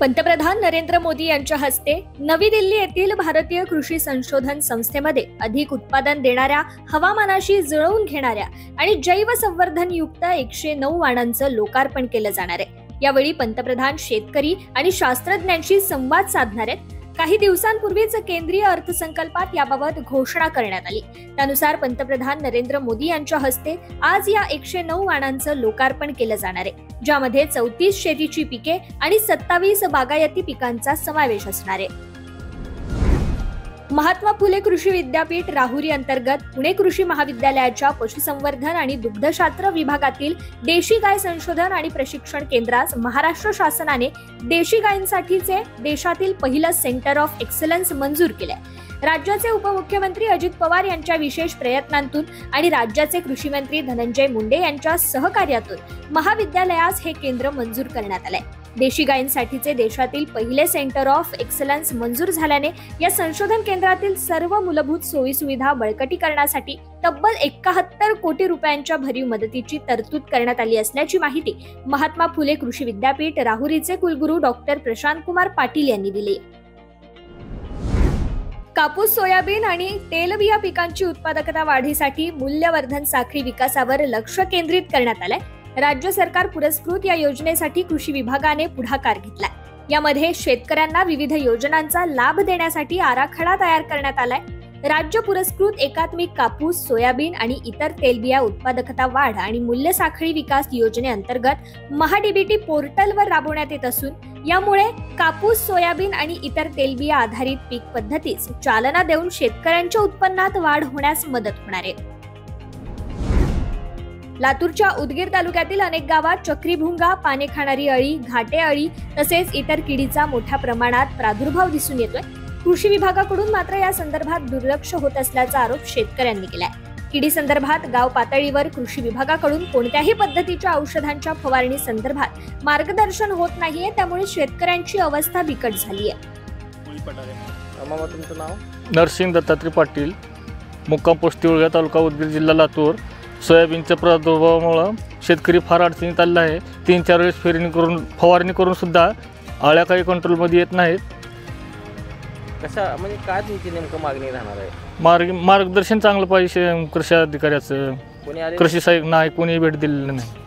पंतप्रधान नरेंद्र मोदी यांच्या हस्ते नवी दिल्ली येथील भारतीय कृषी संशोधन संस्थेमध्ये अधिक उत्पादन देणाऱ्या, हवामानाशी जुळवून घेणाऱ्या आणि जैव संवर्धन युक्त 109 वाणांचं लोकार्पण केलं जाणार आहे। यावेळी पंतप्रधान शेतकरी आणि शास्त्रज्ञांशी संवाद साधणार आहेत। काही दिवसांपूर्वीच केंद्रीय अर्थसंकल्पात याबाबत घोषणा करण्यात आली। त्यानुसार पंतप्रधान नरेंद्र मोदी यांच्या हस्ते आज या 109 वाणांचं लोकार्पण केलं जाणार आहे, ज्यामध्ये 34 शेतीची पिके आणि 27 बागायती पिकांचा समावेश असणार आहे। महात्मा फुले कृषी विद्यापीठ राहुरी अंतर्गत पुणे कृषी महाविद्यालयाच्या पशुसंवर्धन आणि दुग्धशास्त्र विभागातील देशी गाय संशोधन आणि प्रशिक्षण केंद्रास महाराष्ट्र शासनाने देशी गायींसाठीचे देशातील पहिलं सेंटर ऑफ एक्सलन्स मंजूर केले। राज्याचे उपमुख्यमंत्री अजित पवार यांच्या विशेष प्रयत्नांतून आणि राज्याचे कृषी मंत्री धनंजय मुंडे यांच्या सहकार्यातून महाविद्यालयास हे केंद्र मंजूर करण्यात आले। देशी गायींसाठीचे देशातील पहिले सेंटर ऑफ एक्सलन्स मंजूर झाल्याने या संशोधन केंद्रातील सर्व मूलभूत सोयीसुविधा बळकटीकरणासाठी तब्बल 71 कोटी रुपयांच्या भरीव मदतीची तरतूद करण्यात आली असल्याची माहिती महात्मा फुले कृषी विद्यापीठ राहुरीचे कुलगुरू डॉक्टर प्रशांत कुमार पाटील यांनी दिली। कापूस, सोयाबीन आणि तेलबिया पिकांची उत्पादकता वाढीसाठी मूल्यवर्धन साखळी विकासावर लक्ष केंद्रित करण्यात आले। राज्य सरकार पुरस्कृत या योजनेसाठी कृषी विभागाने पुढाकार घेतला। यामध्ये शेतकऱ्यांना विविध योजनांचा लाभ देण्यासाठी आराखडा तयार करण्यात आलाय। राज्य पुरस्कृत एकात्मिक कापूस, सोयाबीन आणि इतर तेलबिया उत्पादकता वाढ आणि मूल्य साखळी विकास योजनेअंतर्गत महाडीबीटी पोर्टलवर राबवण्यात येत असून यामुळे कापूस, सोयाबीन आणि इतर तेलबिया आधारित पीक पद्धतीस चालना देऊन शेतकऱ्यांच्या उत्पन्नात वाढ होण्यास मदत होणार आहे। लातूरच्या उदगीर तालुक्यातील अनेक गावात चक्रीभुंगा, पाने खाणारी अळी, घाटे अळी तसेच इतर किडीचा मोठ्या प्रमाणात प्रादुर्भाव दिसून येतोय। कृषी विभागाकडून मात्र या संदर्भात दुर्लक्ष होत असल्याचा आरोप शेतकऱ्यांनी केलाय। किडी संदर्भात गाव पातळीवर कृषी विभागाकडून कोणत्याही पद्धतीच्या औषधांच्या फवारणी संदर्भात मार्गदर्शन होत नाहीये, त्यामुळे शेतकऱ्यांची अवस्था बिकट झाली आहे। तुमचं नाव? नरसिंग दत्तात्रय पाटील, मुक्काम पोस्ट तिवळगा, तालुका उदगीर, जिल्हा लातूर। सोयाबीनच्या प्रादुर्भावामुळे शेतकरी फार अडचणीत आलेला आहे। 3-4 वेळेस फवारणी करून सुद्धा आळ्या काही कंट्रोलमध्ये येत नाहीत। कशा म्हणजे काय तुमची नेमकं मागणी राहणार आहे? मार्गदर्शन चांगलं पाहिजे कृषी अधिकाऱ्याचं। कृषी साहेब नाही, कोणी भेट दिलेलं नाही।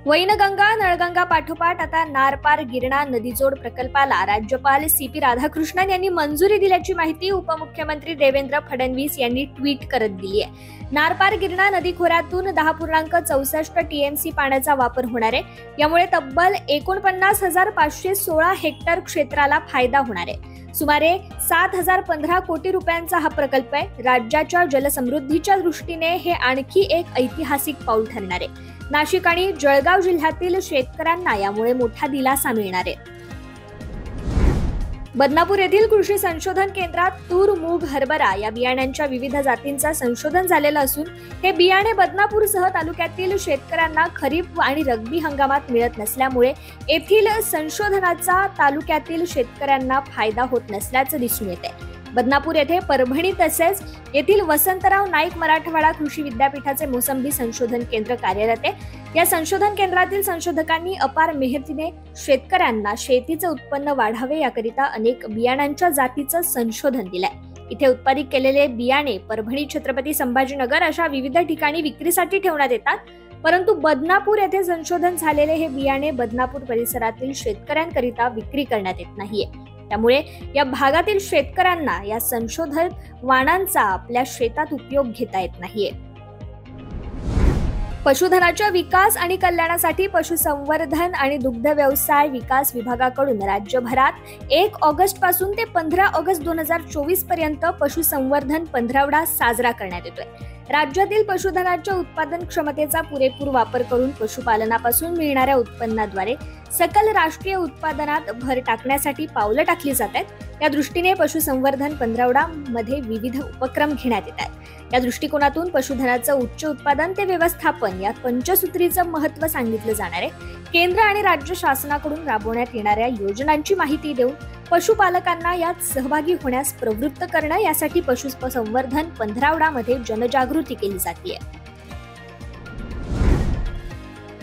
वैनगंगा, नळगंगा पाठोपाठ आता नारपार गिरणा नदीजोड प्रकल्पाला राज्यपाल CP राधाकृष्णन यांनी मंजुरी दिल्याची माहिती उपमुख्यमंत्री देवेंद्र फडणवीस यांनी ट्विट करत दिली आहे। नारपार गिरणा नदी खोऱ्यातून 10.64 TMC पाण्याचा वापर होणार आहे। यामुळे तब्बल 49,516 हेक्टर क्षेत्राला फायदा होणार आहे। सुमारे 7,015 कोटी रुपयांचा हा प्रकल्प आहे। राज्याच्या जलसमृद्धीच्या दृष्टीने हे आणखी एक ऐतिहासिक पाऊल ठरणार आहे। नाशिक आणि जळगाव जिल्ह्यातील शेतकऱ्यांना यामुळे मोठा दिलासा मिळणार आहे। बदनापूर येथील कृषी संशोधन केंद्रात तूर, मूग, हरभरा या बियाण्यांच्या विविध जातींचा संशोधन झालेलं असून हे बियाणे बदनापूरसह तालुक्यातील शेतकऱ्यांना खरीप आणि रब्बी हंगामात मिळत नसल्यामुळे येथील संशोधनाचा तालुक्यातील शेतकऱ्यांना फायदा होत नसल्याचं दिसून येते। बदनापूर येथे, परभणी तसेच येथील वसंतराव नाईक मराठवाडा कृषी विद्यापीठाचे मोसंबी संशोधन केंद्र कार्यरत आहे। या संशोधन केंद्रातील संशोधकांनी अपार मेहनतीने शेतकऱ्यांना शेतीचे उत्पन्न वाढावे याकरिता अनेक बियाणांच्या जातीचं संशोधन दिलंय। इथे उत्पादित केलेले बियाणे परभणी, छत्रपती संभाजीनगर अशा विविध ठिकाणी विक्रीसाठी ठेवण्यात येतात, परंतु बदनापूर येथे संशोधन झालेले हे बियाणे बदनापूर परिसरातील शेतकऱ्यांकरिता विक्री करण्यात येत नाहीये। त्यामुळे या भागातील शेतकऱ्यांना या संशोधन वाणांचा आपल्या शेतात उपयोग घेता येत नाहीये। पशुधनाच्या विकास आणि कल्याणासाठी पशुसंवर्धन आणि दुग्ध व्यवसाय विकास विभागाकडून राज्यभरात 1 ऑगस्ट पासून ते 15 ऑगस्ट 2024 पर्यंत पशुसंवर्धन पंधरवडा साजरा करण्यात येतोय। राज्यातील पशुधनाच्या उत्पादन क्षमतेचा पुरेपूर वापर करून पशुपालनापासून मिळणाऱ्या उत्पन्नाद्वारे सकल राष्ट्रीय उत्पादनात भर टाकण्यासाठी पावलं टाकली जात आहेत। या दृष्टीने पशुसंवर्धन पंधरवडा मध्ये विविध उपक्रम घेण्यात येत आहेत। या दृष्टिकोनातून पशुधनाचं उच्च उत्पादन ते व्यवस्थापन या पंचसूत्रीचं महत्त्व सांगितलं जाणार आहे। केंद्र आणि राज्य शासनाकडून राबवण्यात येणाऱ्या योजनांची माहिती देऊन पशुपालकांना यात सहभागी होण्यास प्रवृत्त करणं यासाठी पशुसंवर्धन पंधरवडामध्ये जनजागृती केली जाते।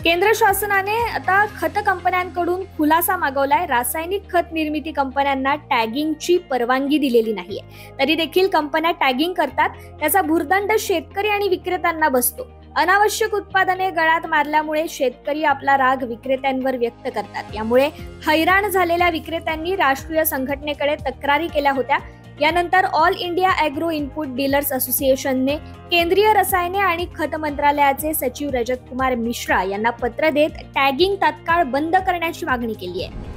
केंद्र शासनाने आता खत कंपन्यांकडून खुलासा मागवलाय. रासायनिक खत निर्मिती कंपन्यांना टॅगिंगची परवानगी दिलेली नाहीये, तरी देखील कंपन्या टॅगिंग करतात. त्याचा भुर्दंड शेतकरी आणि विक्रेत्यांना बसतो. अनावश्यक उत्पादने गळात मारल्यामुळे शेतकरी आपला राग विक्रेत्यांवर व्यक्त करतात. यामुळे हैराण झालेल्या विक्रेत्यांनी राष्ट्रीय संघटनेकडे तक्रारी केल्या होत्या. यानंतर all India agro input dealers असोसिएशनने केंद्रीय रसायने आणि खत मंत्रालयाचे सचिव रजत कुमार मिश्रा यांना पत्र देत टॅगिंग तात्काळ बंद करण्याची मागणी केली आहे.